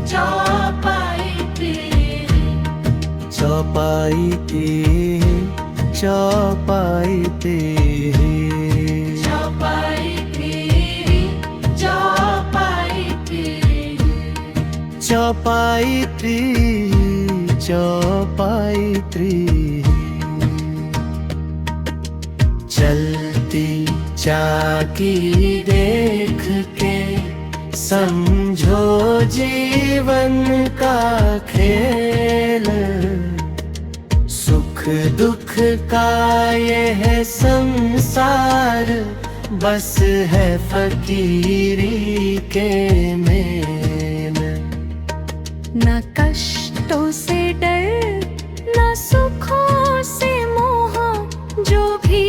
चौपाई तेरी, चौपाई तेरी, चौपाई तेरी, चौपाई तेरी, चौपाई तेरी, चौपाई तेरी, चौपाई तेरी। चलती चाकी देख के समझो जीवन का खेल। सुख दुख का ये है संसार, बस है फकीरी के मेल। न कष्टों से डर न सुखों से मोह, जो भी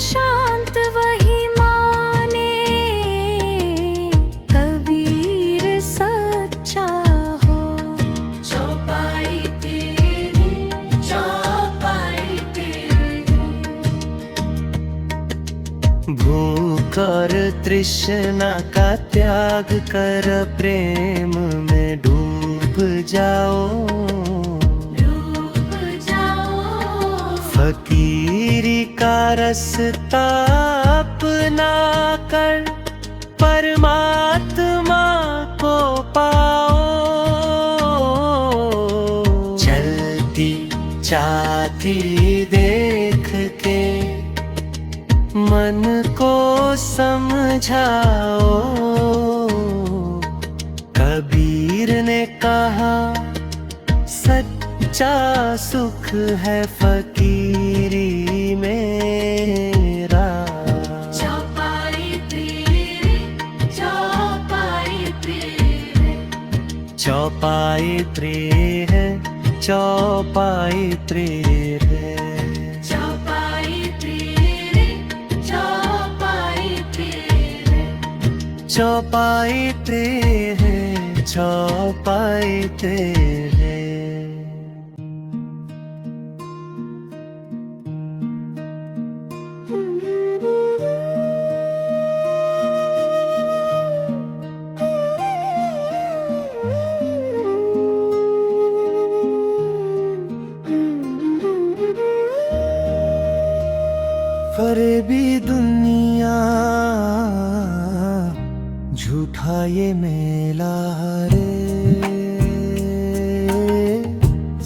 शांत वही माने। कबीर सच्चा हो। चौपाई तेरी, चौपाई तेरी। भूख और तृष्णा का त्याग कर प्रेम में डूब जाओ। फकीरी का रास्ता अपना कर परमात्मा को पाओ। चलती चाकी देख के मन को समझाओ। कबीर ने कहा सच्चा सुख है फकीरी मेरा। चौपाई तेरी, चौपाई तेरी, चौपाई तेरी, चौपाई तेरी, चौपाई तेरी, चौपाई तेरी, चौपाई तेरी, चौपाई तेरी। फरेबी दुनिया झूठा ये मेला रे,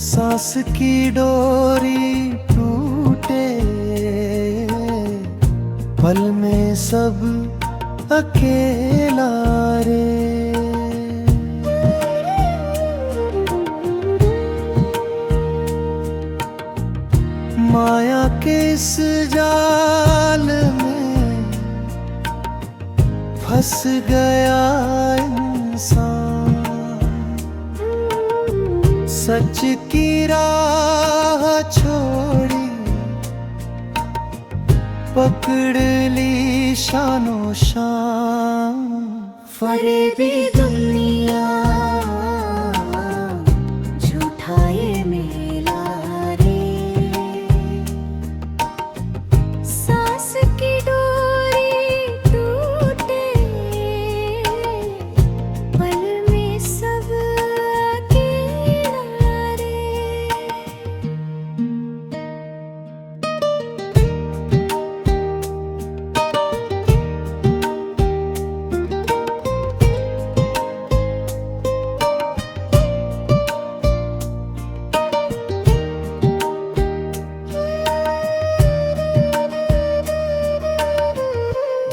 सांस की डोरी टूटे पल में सब अकेला रे। माया के इस जाल में फंस गया इंसान, सच की राह छोड़ी पकड़ ली शानो शान। फरेबी दुनिया झूठा ये मेला रे, सांस की डोरी टूटे पल में सब अकेला रे।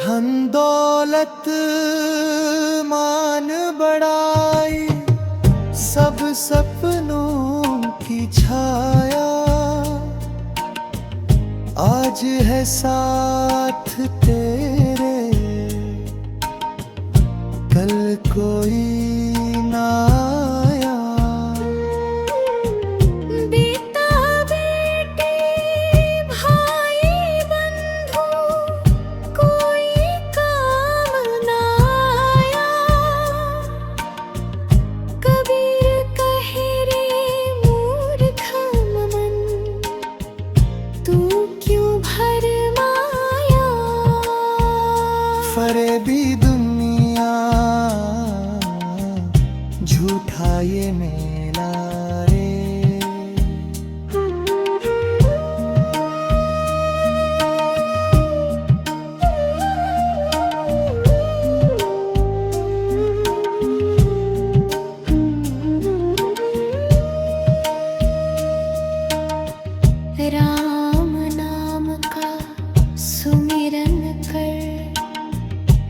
धन दौलत मान बढ़ाई, सब सपनों की छाया, आज है साथ तेरे कल कोई ना आया। बीता बेटे भाई बंधु कोई काम ना आया, कबीर कहे रे मूर्ख मन तू क्यों भरमाया। फरेबी दुनिया झूठा ये मेला रे। राम नाम का सुमिरन कर,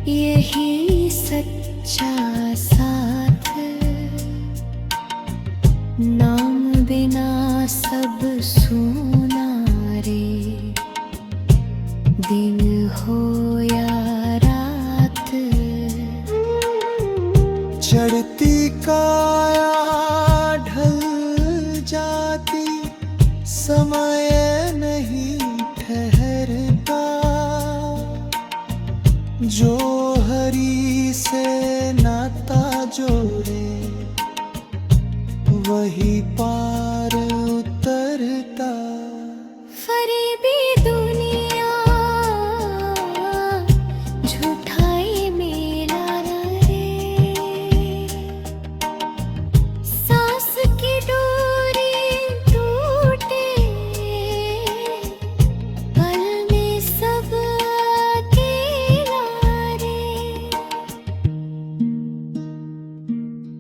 यही सच्चा साथ, नाम बिना सब सूना रे, दिन हो या रात। चढ़ती काया ढल जाती, समय नहीं ठहरता, जो हरि से नाता जोड़े वही